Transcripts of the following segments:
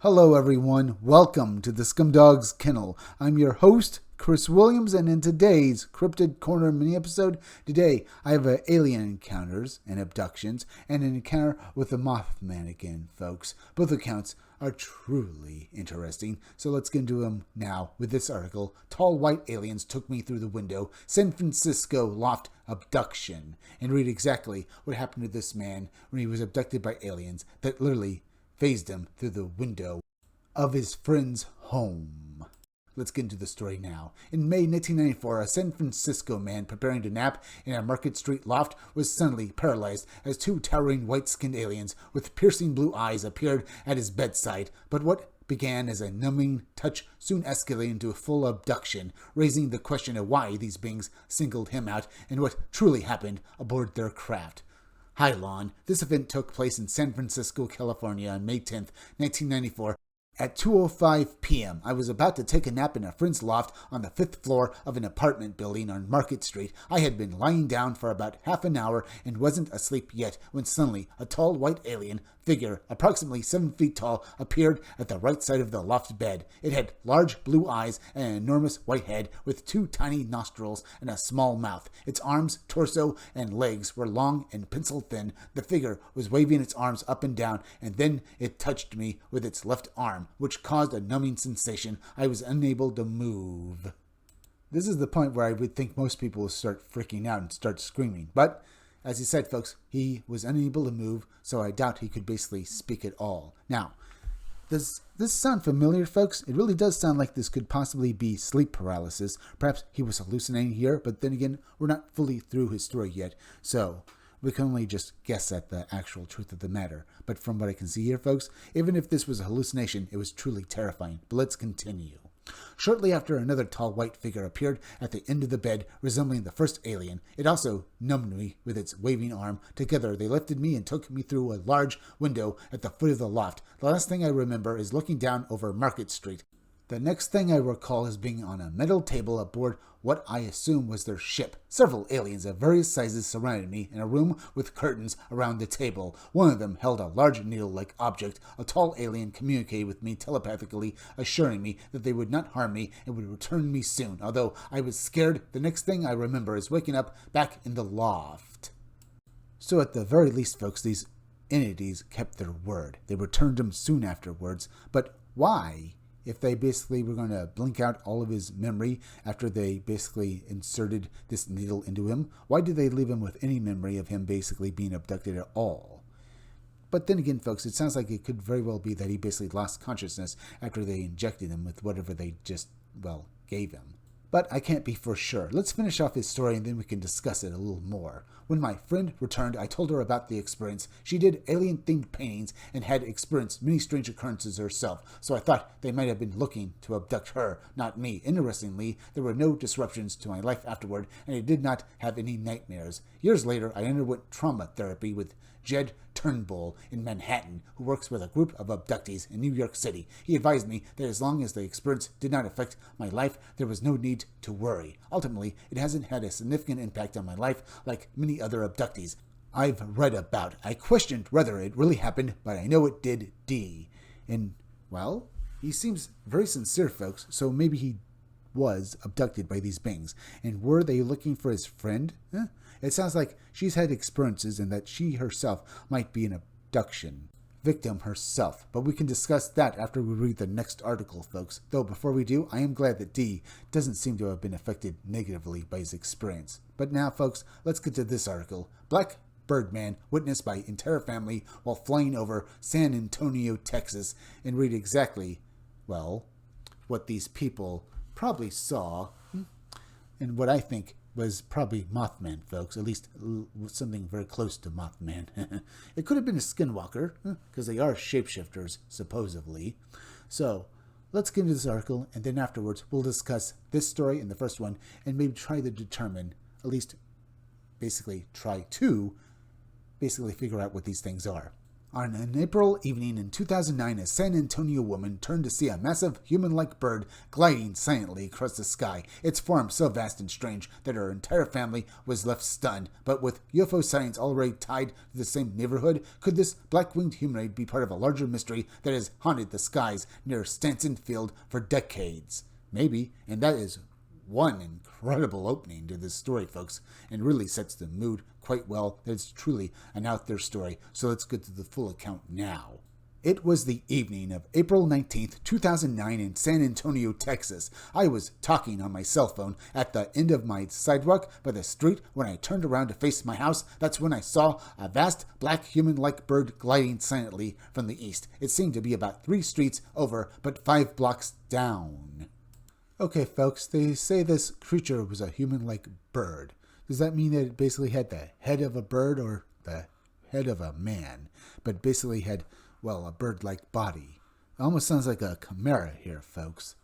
Hello everyone, welcome to the Scumdog's Kennel. I'm your host, Chris Williams, and in today's Cryptid Corner mini-episode, today I have alien encounters and abductions, and an encounter with the Mothman again, folks. Both accounts are truly interesting, so let's get into them now with this article. Tall white aliens took me through the window, San Francisco loft abduction, and read exactly what happened to this man when he was abducted by aliens that literally phased him through the window of his friend's home. Let's get into the story now. In May 1994, a San Francisco man preparing to nap in a Market Street loft was suddenly paralyzed as two towering white-skinned aliens with piercing blue eyes appeared at his bedside. But what began as a numbing touch soon escalated into a full abduction, raising the question of why these beings singled him out and what truly happened aboard their craft. Hi, Lon. This event took place in San Francisco, California on May 10th, 1994. At 2:05 p.m., I was about to take a nap in a friend's loft on the 5th floor of an apartment building on Market Street. I had been lying down for about half an hour and wasn't asleep yet when suddenly a tall white alien figure, approximately 7 feet tall, appeared at the right side of the loft bed. It had large blue eyes and an enormous white head with two tiny nostrils and a small mouth. Its arms, torso, and legs were long and pencil thin. The figure was waving its arms up and down, and then it touched me with its left arm, which caused a numbing sensation. I was unable to move. This is the point where I would think most people will start freaking out and start screaming. But, as he said, folks, he was unable to move, so I doubt he could basically speak at all. Now, does this sound familiar, folks? It really does sound like this could possibly be sleep paralysis. Perhaps he was hallucinating here, but then again, we're not fully through his story yet, so we can only just guess at the actual truth of the matter. But from what I can see here, folks, even if this was a hallucination, it was truly terrifying. But let's continue. Shortly after, another tall white figure appeared at the end of the bed, resembling the first alien. It also numbed me with its waving arm. Together, they lifted me and took me through a large window at the foot of the loft. The last thing I remember is looking down over Market Street. The next thing I recall is being on a metal table aboard what I assume was their ship. Several aliens of various sizes surrounded me in a room with curtains around the table. One of them held a large needle-like object. A tall alien communicated with me telepathically, assuring me that they would not harm me and would return me soon. Although I was scared, the next thing I remember is waking up back in the loft. So at the very least, folks, these entities kept their word. They returned him soon afterwards. But why? If they basically were going to blink out all of his memory after they basically inserted this needle into him, why did they leave him with any memory of him basically being abducted at all? But then again, folks, it sounds like it could very well be that he basically lost consciousness after they injected him with whatever they just, gave him. But I can't be for sure. Let's finish off his story and then we can discuss it a little more. When my friend returned, I told her about the experience. She did alien-themed paintings and had experienced many strange occurrences herself, so I thought they might have been looking to abduct her, not me. Interestingly, there were no disruptions to my life afterward, and I did not have any nightmares. Years later, I underwent trauma therapy with Jed Turnbull in Manhattan, who works with a group of abductees in New York City. He advised me that as long as the experience did not affect my life, there was no need to worry. Ultimately, it hasn't had a significant impact on my life like many other abductees I've read about. I questioned whether it really happened, but I know it did. And, he seems very sincere, folks, so maybe he was abducted by these beings. And were they looking for his friend? It sounds like she's had experiences and that she herself might be an abduction victim herself. But we can discuss that after we read the next article, folks. Though before we do, I am glad that D doesn't seem to have been affected negatively by his experience. But now, folks, let's get to this article. Black Birdman witnessed by entire family while flying over San Antonio, Texas, and read exactly, what these people probably saw and what I think was probably Mothman, folks. At least something very close to Mothman. It could have been a skinwalker, because they are shapeshifters, supposedly. So, let's get into this article, and then afterwards we'll discuss this story and the first one, and maybe try to determine, at least try to figure out what these things are. On an April evening in 2009, a San Antonio woman turned to see a massive human-like bird gliding silently across the sky, its form so vast and strange that her entire family was left stunned. But with UFO sightings already tied to the same neighborhood, could this black-winged humanoid be part of a larger mystery that has haunted the skies near Stanton Field for decades? Maybe, and that is one incredible opening to this story, folks, and really sets the mood quite well that it's truly an out there story. So let's get to the full account now. It was the evening of April 19th, 2009 in San Antonio, Texas. I was talking on my cell phone at the end of my sidewalk by the street. When I turned around to face my house, that's when I saw a vast black human-like bird gliding silently from the east. It seemed to be about 3 streets over, but 5 blocks down. Okay, folks, they say this creature was a human-like bird. Does that mean that it basically had the head of a bird or the head of a man, but basically had, well, a bird-like body? It almost sounds like a chimera here, folks.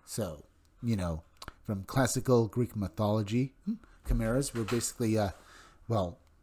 So, from classical Greek mythology, chimeras were basically,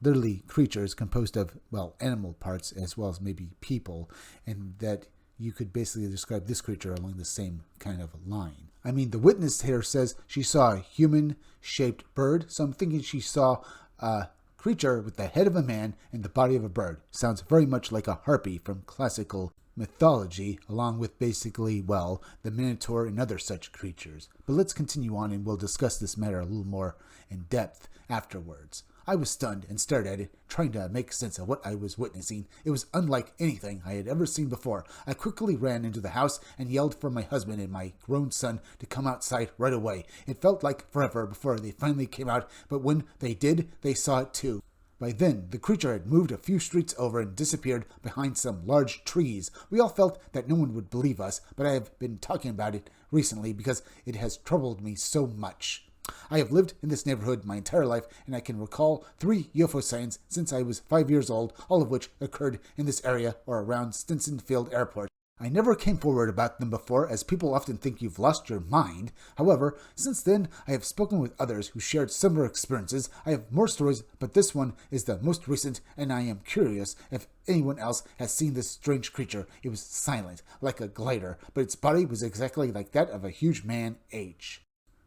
literally creatures composed of, animal parts as well as maybe people, and that you could basically describe this creature along the same kind of line. I mean, the witness here says she saw a human-shaped bird, so I'm thinking she saw a creature with the head of a man and the body of a bird. Sounds very much like a harpy from classical mythology, along with basically, the minotaur and other such creatures. But let's continue on and we'll discuss this matter a little more in depth afterwards. I was stunned and stared at it, trying to make sense of what I was witnessing. It was unlike anything I had ever seen before. I quickly ran into the house and yelled for my husband and my grown son to come outside right away. It felt like forever before they finally came out, but when they did, they saw it too. By then, the creature had moved a few streets over and disappeared behind some large trees. We all felt that no one would believe us, but I have been talking about it recently because it has troubled me so much. I have lived in this neighborhood my entire life, and I can recall 3 UFO sightings since I was 5 years old, all of which occurred in this area or around Stinson Field Airport. I never came forward about them before, as people often think you've lost your mind. However, since then, I have spoken with others who shared similar experiences. I have more stories, but this one is the most recent, and I am curious if anyone else has seen this strange creature. It was silent, like a glider, but its body was exactly like that of a huge man-H.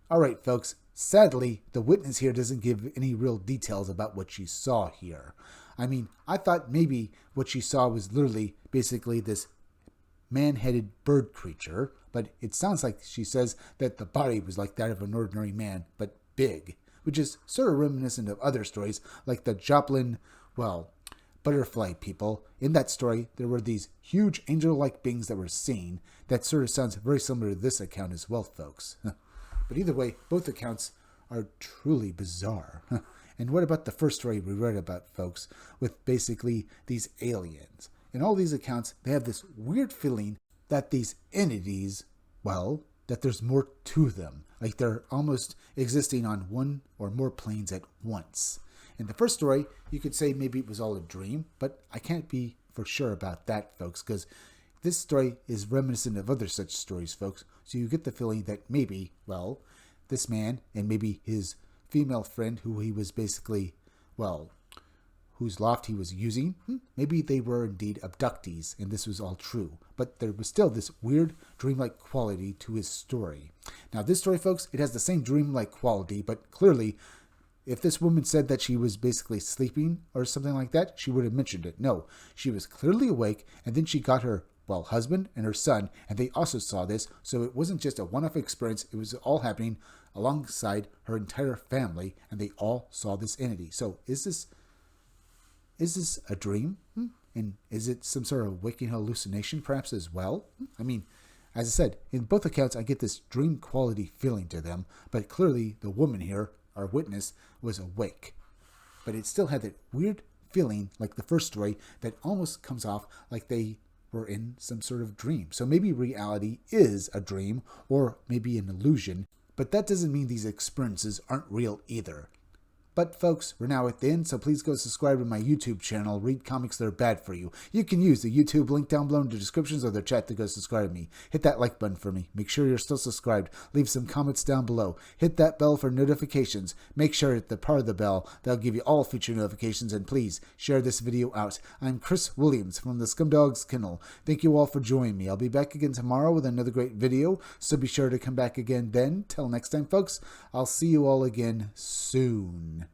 Alright, folks. Sadly, the witness here doesn't give any real details about what she saw here. I mean, I thought maybe what she saw was literally basically this man-headed bird creature, but it sounds like she says that the body was like that of an ordinary man, but big, which is sort of reminiscent of other stories like the Joplin, butterfly people. In that story, there were these huge angel-like beings that were seen. That sort of sounds very similar to this account as well, folks. But either way, both accounts are truly bizarre. And what about the first story we read about, folks, with basically these aliens? In all these accounts, they have this weird feeling that these entities, that there's more to them. Like they're almost existing on one or more planes at once. In the first story, you could say maybe it was all a dream, but I can't be for sure about that, folks, because this story is reminiscent of other such stories, folks. So you get the feeling that maybe, this man and maybe his female friend who he was basically, whose loft he was using, maybe they were indeed abductees and this was all true. But there was still this weird dreamlike quality to his story. Now this story, folks, it has the same dreamlike quality, but clearly if this woman said that she was basically sleeping or something like that, she would have mentioned it. No, she was clearly awake, and then she got her husband and her son, and they also saw this, so it wasn't just a one-off experience, it was all happening alongside her entire family, and they all saw this entity. So is this a dream? And is it some sort of waking hallucination perhaps as well? I mean, as I said, in both accounts I get this dream quality feeling to them, but clearly the woman here, our witness, was awake. But it still had that weird feeling like the first story that almost comes off like they were in some sort of dream. So maybe reality is a dream or maybe an illusion, but that doesn't mean these experiences aren't real either. But folks, we're now at the end, so please go subscribe to my YouTube channel, Read Comics That Are Bad For You. You can use the YouTube link down below in the descriptions or the chat to go subscribe to me. Hit that like button for me. Make sure you're still subscribed. Leave some comments down below. Hit that bell for notifications. Make sure to hit the part of the bell. That'll give you all future notifications, and please share this video out. I'm Chris Williams from the Scumdogs Kennel. Thank you all for joining me. I'll be back again tomorrow with another great video, so be sure to come back again then. Till next time, folks, I'll see you all again soon.